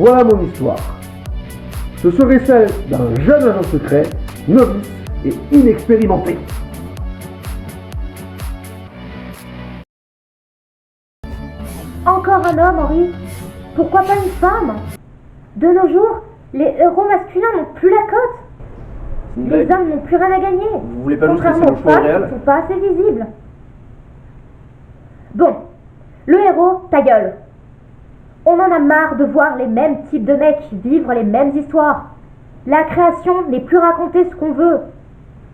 Voilà mon histoire. Ce serait celle d'un jeune agent secret, novice et inexpérimenté. Encore un homme, Henri? Pourquoi pas une femme? De nos jours, les héros masculins n'ont plus la cote. Les hommes n'ont plus rien à gagner. Vous voulez pas nous contrairement stresser aux le choix femmes réel? qui ne sont pas assez visibles. Bon, le héros, ta gueule. On en a marre de voir les mêmes types de mecs vivre les mêmes histoires. La création n'est plus raconter ce qu'on veut.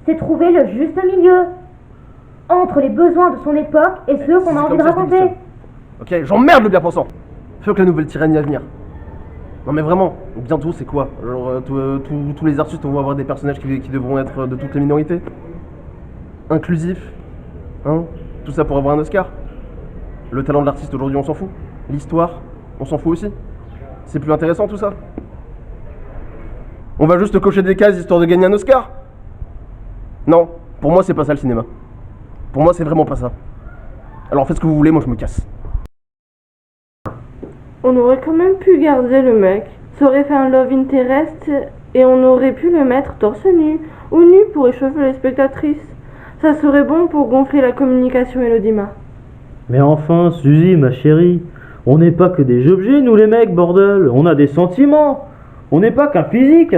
C'est trouver le juste milieu entre les besoins de son époque et ceux qu'on a envie de raconter. Ok, j'emmerde le bien-pensant. Faut que la nouvelle tyrannie à venir. Non mais vraiment, bientôt c'est quoi? Genre tous les artistes vont avoir des personnages qui devront être de toutes les minorités? Inclusifs? Hein? Tout ça pour avoir un Oscar? Le talent de l'artiste aujourd'hui on s'en fout? L'histoire? On s'en fout aussi? C'est plus intéressant tout ça? On va juste cocher des cases histoire de gagner un Oscar? Non, pour moi c'est pas ça le cinéma. Pour moi c'est vraiment pas ça. Alors faites ce que vous voulez, moi je me casse. On aurait quand même pu garder le mec. Ça aurait fait un love interest et on aurait pu le mettre torse nu ou nu pour échauffer les spectatrices. Ça serait bon pour gonfler la communication Elodima. Mais enfin, Suzy, ma chérie, on n'est pas que des objets, nous les mecs, bordel. On a des sentiments. On n'est pas qu'un physique.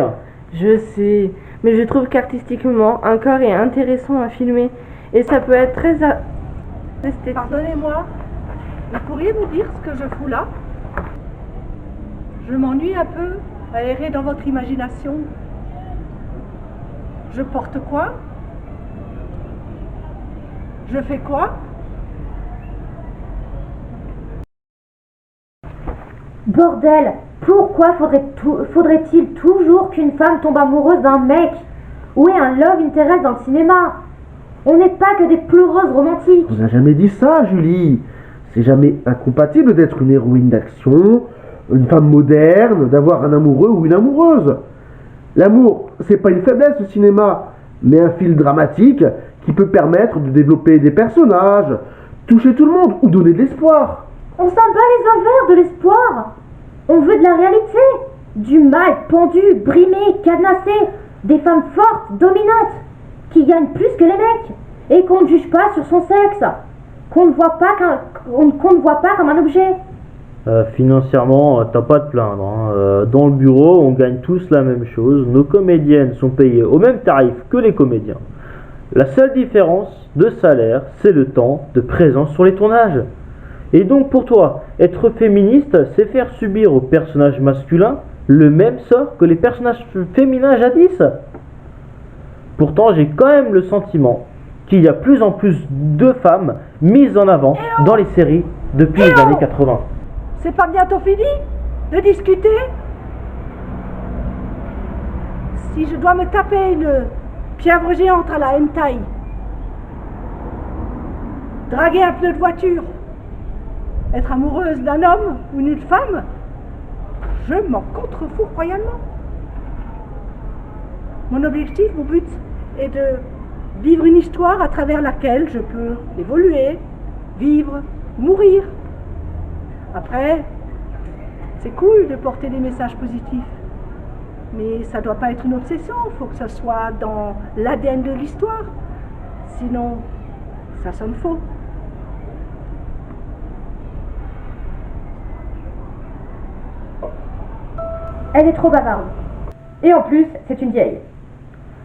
Je sais, mais je trouve qu'artistiquement, un corps est intéressant à filmer et ça peut être très esthétique. Pardonnez-moi, vous pourriez vous dire ce que je fous là? Je m'ennuie un peu à errer dans votre imagination. Je porte quoi? Je fais quoi? Bordel, pourquoi faudrait-il toujours qu'une femme tombe amoureuse d'un mec? Où est un love interest dans le cinéma? On n'est pas que des pleureuses romantiques. On n'a jamais dit ça, Julie. C'est jamais incompatible d'être une héroïne d'action, une femme moderne, d'avoir un amoureux ou une amoureuse. L'amour, c'est pas une faiblesse au cinéma, mais un fil dramatique qui peut permettre de développer des personnages, toucher tout le monde ou donner de l'espoir. On s'en bat les ovaires de l'espoir. On veut de la réalité. Du mal pendu, brimé, cadenassé. Des femmes fortes, dominantes, qui gagnent plus que les mecs. Et qu'on ne juge pas sur son sexe. Qu'on ne voit pas comme un objet. Financièrement, t'as pas à te plaindre. Hein. Dans le bureau, on gagne tous la même chose. Nos comédiennes sont payées au même tarif que les comédiens. La seule différence de salaire, c'est le temps de présence sur les tournages. Et donc pour toi, être féministe, c'est faire subir aux personnages masculins le même sort que les personnages féminins jadis. Pourtant, j'ai quand même le sentiment qu'il y a plus en plus de femmes mises en avant dans les séries depuis les années 80. C'est pas bientôt fini de discuter? Si je dois me taper une pieuvre géante à la hentai, draguer un pneu de voiture, être amoureuse d'un homme ou d'une femme, je m'en contrefous royalement. Mon objectif, mon but est de vivre une histoire à travers laquelle je peux évoluer, vivre, mourir. Après, c'est cool de porter des messages positifs, mais ça doit pas être une obsession, il faut que ça soit dans l'ADN de l'histoire, sinon ça sonne faux. Elle est trop bavarde. Et en plus, c'est une vieille.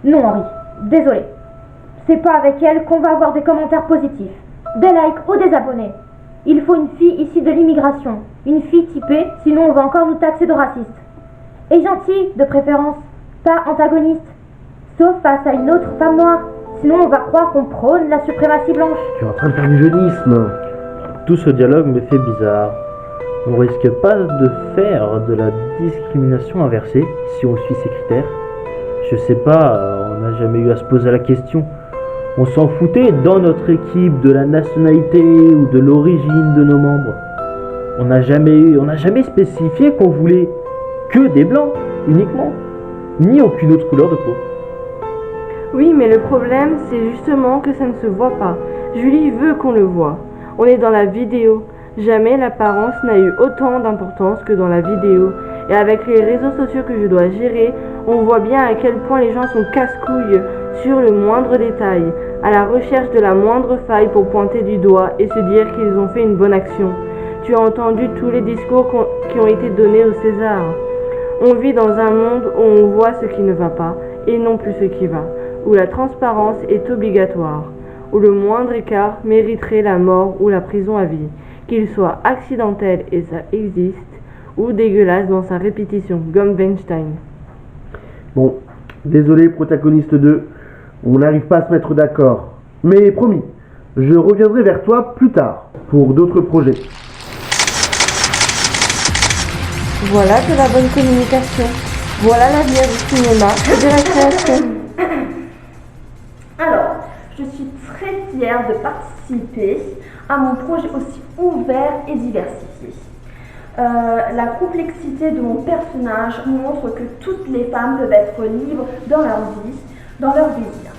Non, Henri, désolé. C'est pas avec elle qu'on va avoir des commentaires positifs, des likes ou des abonnés. Il faut une fille issue de l'immigration, une fille typée, sinon on va encore nous taxer de racistes. Et gentille, de préférence, pas antagoniste. Sauf face à une autre femme noire, sinon on va croire qu'on prône la suprématie blanche. Tu es en train de faire du jeunisme. Tout ce dialogue me fait bizarre. On risque pas de faire de la discrimination inversée si on suit ces critères. Je sais pas, on n'a jamais eu à se poser la question. On s'en foutait dans notre équipe de la nationalité ou de l'origine de nos membres. On n'a jamais spécifié qu'on voulait que des blancs uniquement, ni aucune autre couleur de peau. Oui, mais le problème, c'est justement que ça ne se voit pas. Julie veut qu'on le voit. On est dans la vidéo. Jamais l'apparence n'a eu autant d'importance que dans la vidéo. Et avec les réseaux sociaux que je dois gérer, on voit bien à quel point les gens sont casse-couilles sur le moindre détail, à la recherche de la moindre faille pour pointer du doigt et se dire qu'ils ont fait une bonne action. Tu as entendu tous les discours qui ont été donnés au César. On vit dans un monde où on voit ce qui ne va pas et non plus ce qui va, où la transparence est obligatoire, où le moindre écart mériterait la mort ou la prison à vie, qu'il soit accidentel et ça existe, ou dégueulasse dans sa répétition, comme Weinstein. Bon, désolé protagoniste 2, on n'arrive pas à se mettre d'accord. Mais promis, je reviendrai vers toi plus tard pour d'autres projets. Voilà de la bonne communication. Voilà l'avenir du cinéma et de la création. Alors, je suis très fière de participer à mon projet aussi ouvert et diversifié. La complexité de mon personnage montre que toutes les femmes peuvent être libres dans leur vie, dans leur désir.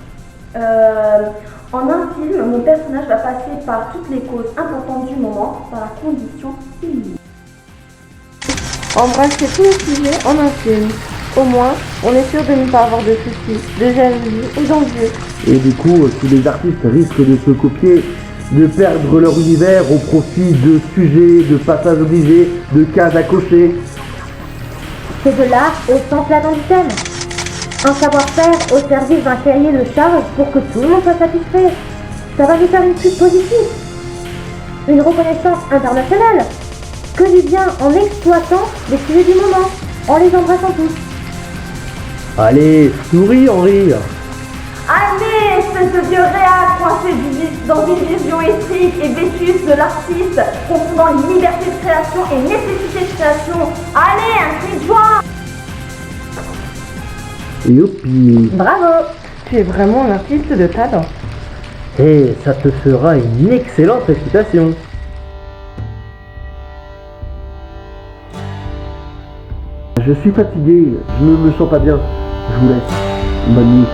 En un film, mon personnage va passer par toutes les causes importantes du moment, par la condition féminine. Embrasser tous les sujets en un film. Au moins, on est sûr de ne pas avoir de soucis, de jalousie ou d'envie. Et du coup, tous les artistes risquent de se copier, de perdre leur univers au profit de sujets, de passages obligés, de cases à cocher. C'est de l'art au sens latent du thème. Un savoir-faire au service d'un cahier de charges pour que tout le monde soit satisfait. Ça va nous faire une pub positive. Une reconnaissance internationale. Que du bien en exploitant les sujets du moment, en les embrassant tous. Allez, souris Henri. Allez, espèce de vieux réac coincé dans une vision étrique et vétuste de l'artiste, confondant liberté de création et nécessité de création. Allez, un cri de joie! Youpi. Bravo! Tu es vraiment un artiste de talent. Et ça te fera une excellente réputation. Je suis fatigué, je ne me sens pas bien. Je vous laisse. Bonne nuit.